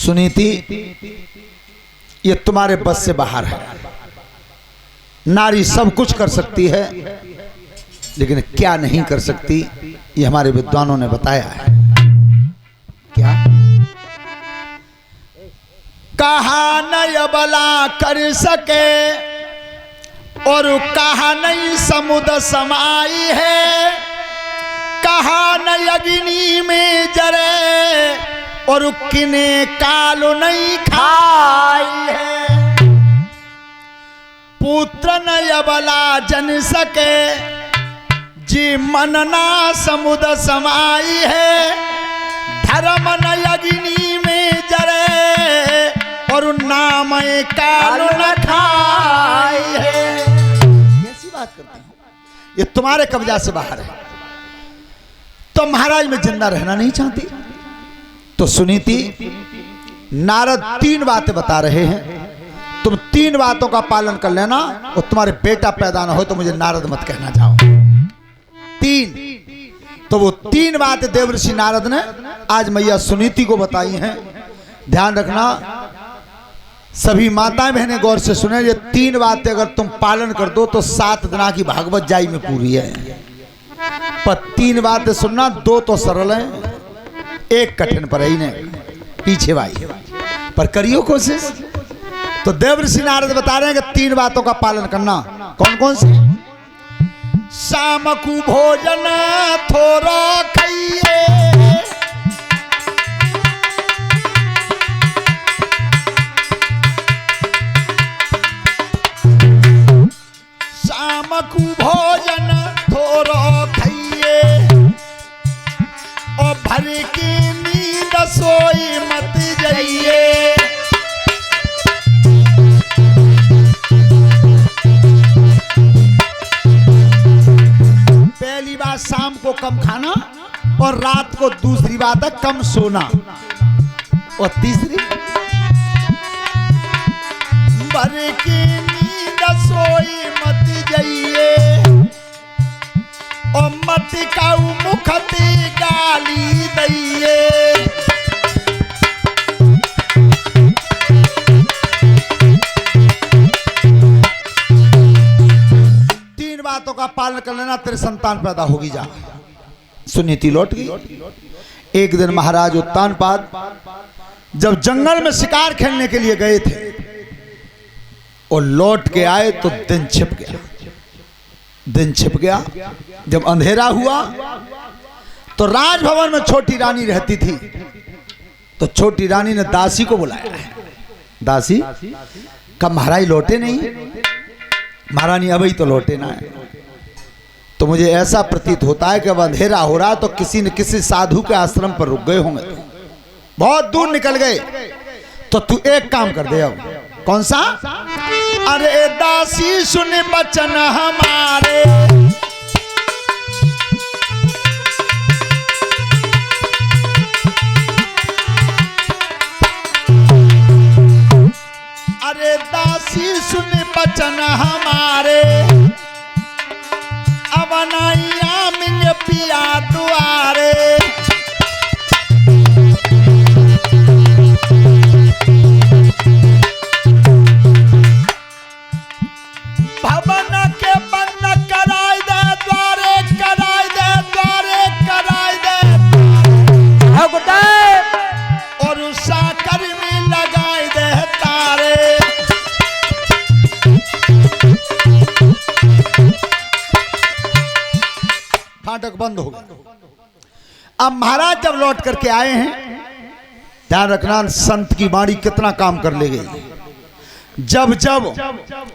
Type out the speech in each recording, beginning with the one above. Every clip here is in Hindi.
सुनीति, ये तुम्हारे बस से बाहर है। नारी सब कुछ कर सकती है, लेकिन क्या नहीं कर सकती ये हमारे विद्वानों ने बताया है। क्या कहा न अबला कर सके और कहा नहीं समुद्र समाई है, कहा न अग्नि में जरे और किने कालो नहीं खाई है। पुत्र न अबला जन सके जी मनना समुद्र समाई है, धर्म न अग्नि में जरे और नाम कालो न खाई है। कैसी बात करती हूँ, ये तुम्हारे कब्जा से बाहर है। तो महाराज में जिंदा रहना नहीं चाहती। तो सुनीति, नारद 3 बातें बता रहे हैं, तुम 3 बातों का पालन कर लेना और तुम्हारे बेटा पैदा ना हो तो मुझे नारद मत कहना जाओ। 3, तो वो 3 बातें देवर्षि नारद ने आज मैया सुनीति को बताई हैं। ध्यान रखना सभी माताएं बहनें, गौर से सुने। ये 3 बातें अगर तुम पालन कर दो तो 7 दिना की भागवत जाई में पूरी है। पर 3 बातें सुनना, 2 तो सरल हैं, 1 कठिन पर ही नहीं पीछे भाई, पर करियो कोशिश। तो देवर्षि नारद बता रहे हैं कि 3 बातों का पालन करना। कौन कौन सी? शाम को भोजन थोड़ा खाइए, शाम को भोजन थोड़ा खाइए और भर की नींद सोई मत जाइए। पहली बात शाम को कम खाना और रात को दूसरी बात है कम सोना, और तीसरी भर की नींद सोई मत जाइए और मत काऊ मुखती गाली दइए। बातों का पालन कर लेना, तेरे संतान पैदा होगी। जा सुनीति लौट गई। एक दिन महाराज उत्तानपाद जब जंगल में शिकार खेलने के लिए गए थे और लौट के आए तो दिन छिप गया। दिन छिप गया। जब अंधेरा हुआ तो राजभवन में छोटी रानी रहती थी। तो छोटी रानी ने दासी को बुलाया है। दासी, कब महाराज लौटे नहीं? महारानी अभी तो लौटे ना है। तो मुझे ऐसा प्रतीत होता है कि अब अंधेरा हो रहा तो किसी न किसी साधु के आश्रम पर रुक गए होंगे, बहुत दूर निकल गए। तो तू एक काम कर दे। अब कौन सा? अरे दासी सुन बचन हमारे, अरे दासी सुन बचन हमारे, अब नैया मिल पिया दुआरे। भवन के बंद कराई दे द्वारे, कराई दे द्वारे, कराई दे और साकर में लगाई दे तारे। फाटक बंद हो गया। अब महाराज जब लौट करके आए हैं, ध्यान रखना संत की वाणी कितना काम कर ले गई। जब जब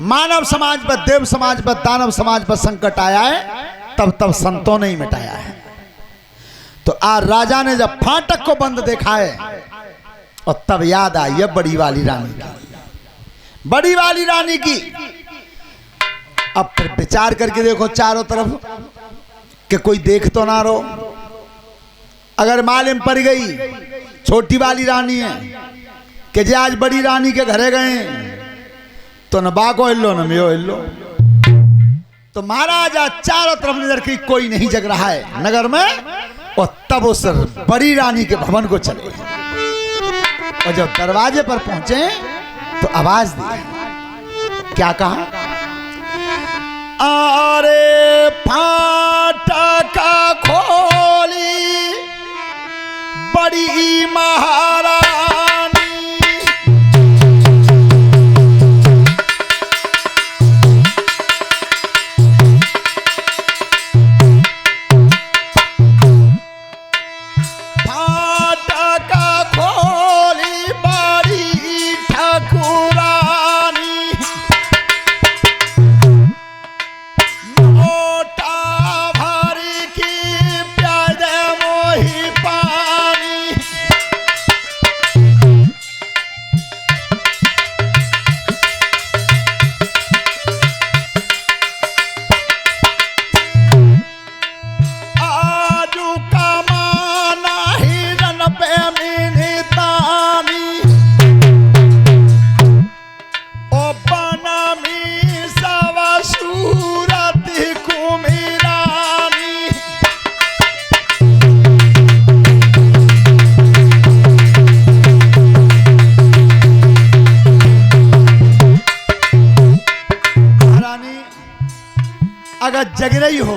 मानव समाज पर, देव समाज पर, दानव समाज पर संकट आया है तब तब संतों ने ही मिटाया है। तो आज राजा ने जब फाटक को बंद देखा है और तब याद आई है बड़ी वाली रानी की, बड़ी वाली रानी की। अब फिर विचार करके देखो चारों तरफ कि कोई देख तो ना रो। अगर मालूम पड़ गई छोटी वाली रानी है कि जे आज बड़ी रानी के घरे गए तो न बाको हिलो न मियो हिलो। तो महाराजा चारों तरफ नजर की, कोई नहीं जग रहा है नगर में, और तब उस बड़ी रानी के भवन को चले। और जब दरवाजे पर पहुंचे तो आवाज दी। क्या कहा? अरे फाटक खोली बड़ी महारानी, फाटक खोली बड़ी ठकुरानी, मोटा भरी की प्याज मोही पानी, आजू कमाना हिरन पे मिनितानी, ओ बनमी सव सूरत कुमिरानी, महारानी अगर जग रही हो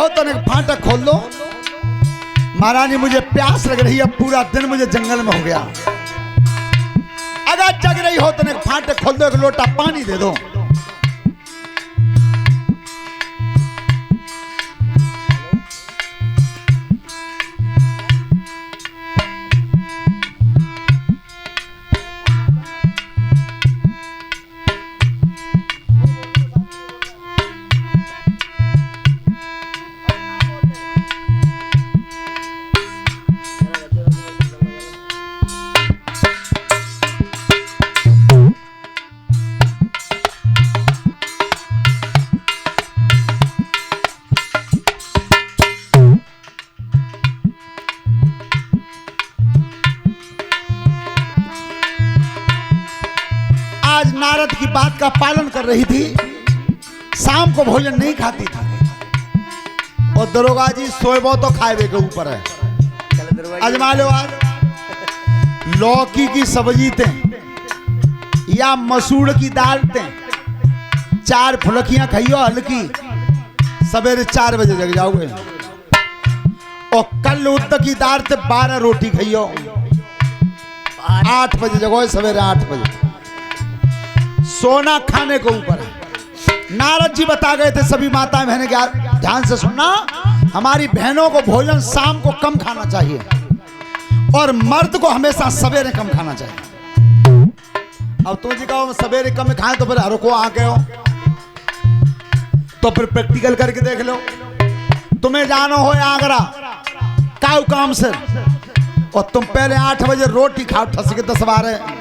तो फाटक खोल दो। महारानी मुझे प्यास लग रही है, पूरा दिन मुझे जंगल में हो गया। अगर जग रही हो तो फाटक खोल दो, एक लोटा पानी दे दो। आज नारद की बात का पालन कर रही थी, शाम को भोजन नहीं खाती थी। और दरोगा जी सोएबो तो खाएबे के ऊपर है। अजमा लो आज लौकी की सब्जी थे या मसूर की दाल थे, 4 फुलकियां खाइयो हल्की, सवेरे 4 बजे जग जाओगे। और कल उड़द की दाल थे 12 रोटी खाइयो, 8 बजे जगो, सवेरे 8 बजे। सोना खाने के ऊपर है। नारद जी बता गए थे सभी माताएं बहनें, ध्यान से सुनना, हमारी बहनों को भोजन शाम को कम खाना चाहिए और मर्द को हमेशा सवेरे कम खाना चाहिए। अब तुम जी कहो सवेरे कम खाएं तो फिर हर को आ गए हो, तो फिर प्रैक्टिकल करके देख लो। तुम्हें जाना हो आगरा काऊ काम से, और तुम पहले 8 बजे रोटी खाओ, ठस के 10-12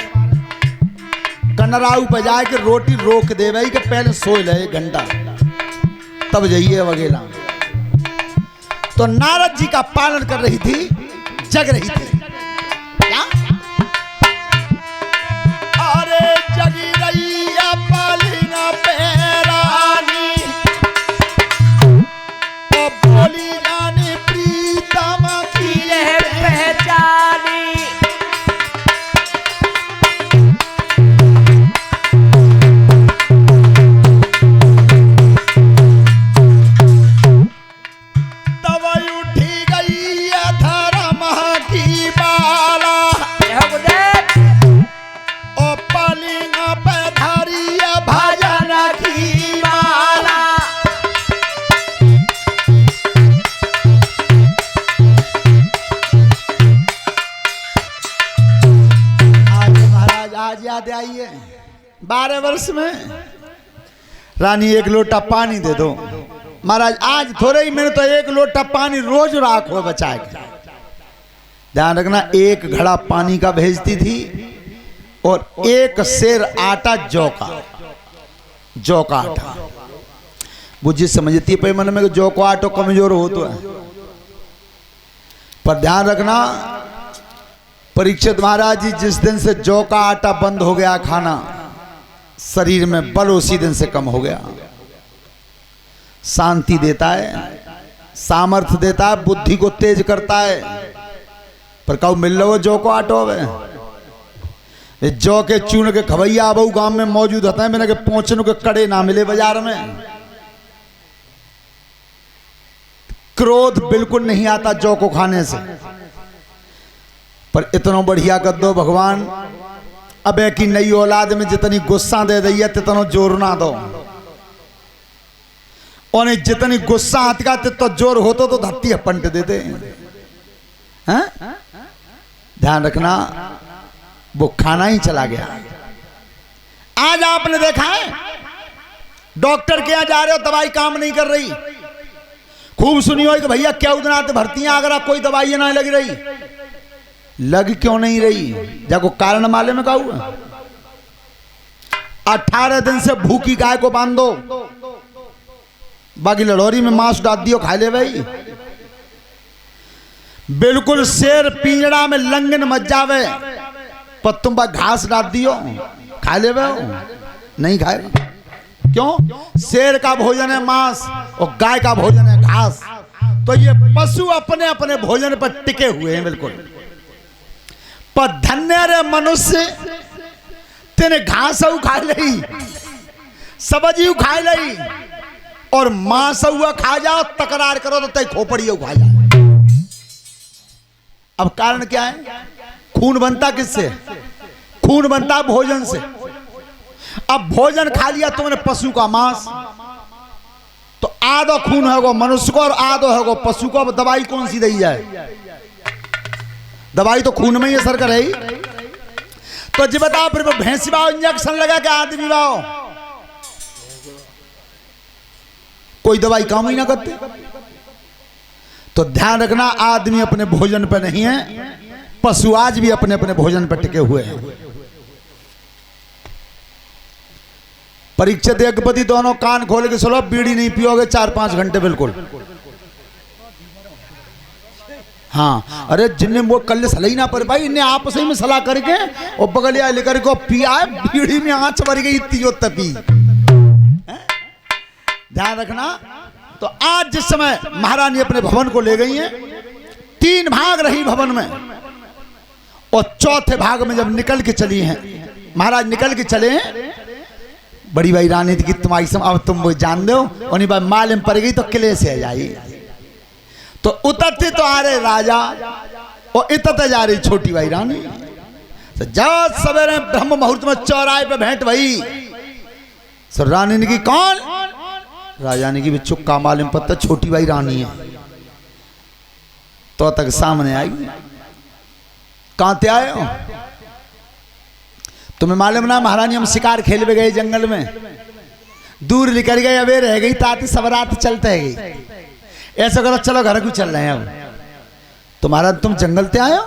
कनराऊ पे जाए के रोटी रोक दे भाई कि पहले सो ले 1 घंटा, तब जाइए वगैरह। तो नारद जी का पालन कर रही थी, जग रही थी। क्या? अरे जगी रही पालिना पैरानी, ओ बोली जानी प्रीतम की पहचानी, याद आइए 12 वर्ष में रानी 1 लोटा पानी दे दो। महाराज आज थोड़े ही मैंने तो 1 लोटा पानी रोज राखो बचाएगा। ध्यान रखना, 1 घड़ा पानी का भेजती थी और 1 सेर आटा जौ का आटा। बुझी समझती पे मन में जौ को आटो कमजोर हो तो है, पर ध्यान रखना परीक्षित महाराज जी जिस दिन से जौ का आटा बंद हो गया खाना, शरीर में बल उसी दिन से कम हो गया। शांति देता है, सामर्थ्य देता है, बुद्धि को तेज करता है, पर कहू मिल लो जो को आटो है जो के चून के खवैया बहु गांव में मौजूद होता है मैंने के पहुंचने के कड़े ना मिले बाजार में। क्रोध बिल्कुल नहीं आता जौ को खाने से, पर इतना बढ़िया कर दो भगवान अबे की नई औलाद में जितनी गुस्सा दे दी है तितना जोर ना दो, और जितनी गुस्सा आती का तो जोर होतो तो धरती पलट देते हैं। ध्यान रखना वो खाना ही चला गया। आज आपने देखा है डॉक्टर के यहाँ जा रहे हो दवाई काम नहीं कर रही, खूब सुनी हो कि भैया क्या उतना भर्ती हैं अगर आप कोई दवाई ना लग रही, लग क्यों नहीं रही? जाको कारण मालूम है का हुआ? 18 दिन से भूखी गाय को बांध दो, बाकी लड़ोरी में मांस डाल दियो खा ले भाई। बिल्कुल शेर पिंजड़ा में लंगन मच जावे पर तुम बा घास डाल दियो खा ले भाई, नहीं खाए। क्यों? शेर का भोजन है मांस और गाय का भोजन है घास, तो ये पशु अपने अपने भोजन पर टिके हुए हैं बिल्कुल। पर धन्य रे मनुष्य तेने घास खा ली, सब्जी खा ली और मांस हुआ खा जाओ, तकरार करो तो तय खोपड़ी खा जाओ। अब कारण क्या है? खून बनता किससे? खून बनता भोजन से। अब भोजन खा लिया तुमने पशु का मांस, तो आधो खून है वो मनुष्य को और आधो है वो पशु को। अब दवाई कौन सी दी जाए? दवाई तो खून में ही असर करेगी। तो जी बताओ फिर भैंसी बाओ इंजेक्शन लगा के आदमी बाओ, कोई दवाई काम ही ना करते। तो ध्यान रखना आदमी अपने भोजन पर नहीं है, पशु आज भी अपने अपने भोजन पर टिके हुए हैं। परीक्षित यज्ञपति दोनों कान खोल के सुनो, बीड़ी नहीं पियोगे 4-5 घंटे बिल्कुल। हाँ अरे जिनने वो कल सलाह ही ना पर भाई, इन्हें आपस में सलाह करके और बगलिया लेकर को पिया है, बीड़ी में आंच भर गई तीजो तपी। ध्यान रखना। तो आज जिस समय महारानी अपने भवन को ले गई हैं, 3 भाग रही भवन में और चौथे भाग में जब निकल के चली हैं, महाराज निकल के चले हैं, बड़ी भाई रानी की तुम्हारी अब तुम वो जान दो, और नहीं भाई मालूम पड़ गई तो किले से आ जाई। तो उतरते तो आ रहे राजा और इतरते जा रही छोटी भाई रानी। तो जब सवेरे ब्रह्म मुहूर्त में चौराहे पे भेंट भई, तो रानी ने की कौन? राजा ने की भी चुक्का मालूम पता छोटी भाई रानी है। तो तक सामने आई, कहां ते आए हो? तुम्हें मालूम ना महारानी हम शिकार खेल में गए जंगल में, दूर निकल गए, अबे रह गई ताती सबरात चलते है। ऐसा करो चलो घर क्यों चल रहे हैं अब? तुम्हारा तुम जंगल ते आए हो?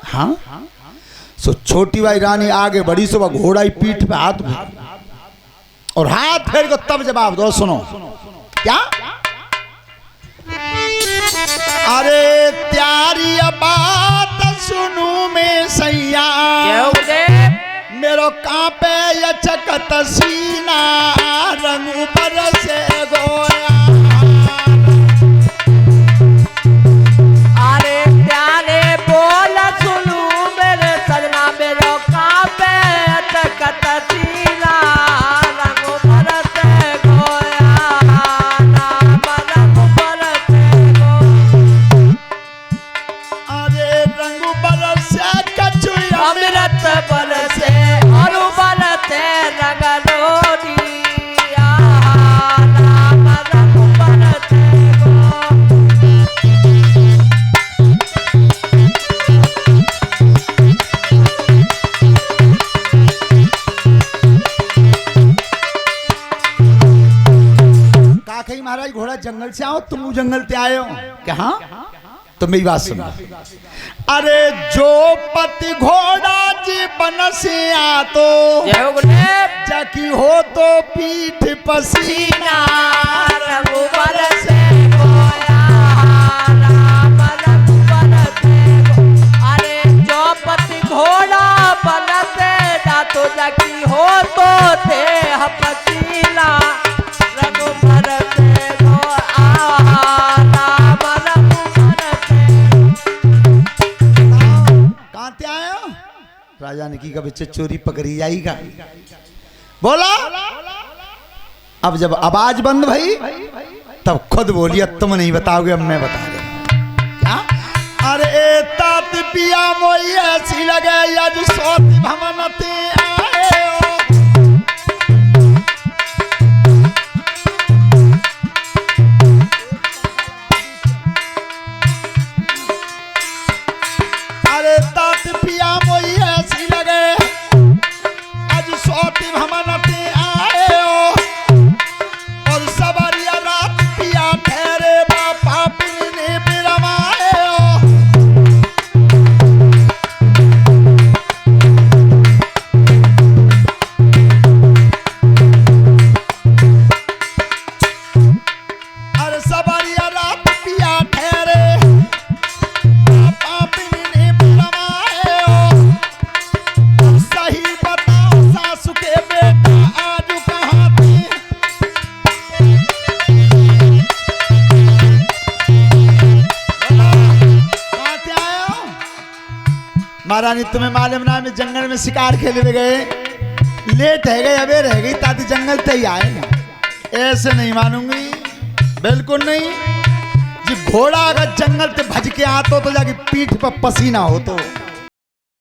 हाँ। सो छोटी भाई रानी आगे बढ़ी, सुबह घोड़ा ही पीठ पे हाथ में और हाथ फेर को तब जवाब दो। सुनो क्या? अरे त्यारी बात सुनू में सैया, मेरो कांपे यचकत सीना, रंग पर से गोया। अरे प्यारे बोल सुनू मेरे सजना, मेरो कांपे यचकत सीना, रंग पर से गोया, नाम रंग पर से गोया। अरे रंग पर से कछुआ अमृत पर से और बरते रंगलोरी, नाम रंग पर से गोया। कही महाराज घोड़ा जंगल से आओ, तुम जंगल से आए हो क्या? हाँ तो मेरी बात सुनो। अरे जो पति घोड़ा जीवन से आ तो जकी हो तो पीठ पसीना, रघुबर से गोया, राम रघुबर से गोया। अरे जो पति घोड़ा बनते ना तो जकी हो तो देह पसीना, रघुबर से गोया, राम रघुबर से। कहाँ ते आए हो? राजा ने की कभी चोरी पकड़ी जाएगा। बोला अब जब आवाज बंद भई तब खुद बोलिए तुम नहीं बताओगे, अब मैं बता दे। क्या? अरे तात पिया मोई ऐसी लगे यज सोती भवनते आए हो। अरे तात पिया मोई ऐसी लगे यज सोती भवनते आए हो। और सबरिया रात पिया ठहरे बापा पिने बिरमाए हो। अरे सबरिया रात पिया ठहरे बापा पिने बिरमाए हो। अब सही बताओ सासू के बेटा आज कहाँ थे? कहाँ से आए हो? महारानी तुम्हें मालूम ना, मैं जंगल में शिकार खेलने गए, लेट है गए, अबे रह गई ताती जंगल ते ही आए ना। ऐसे नहीं मानूंगी, बिल्कुल नहीं जी। घोड़ा अगर जंगल से भज के आता तो जाके पीठ पर पसीना हो तो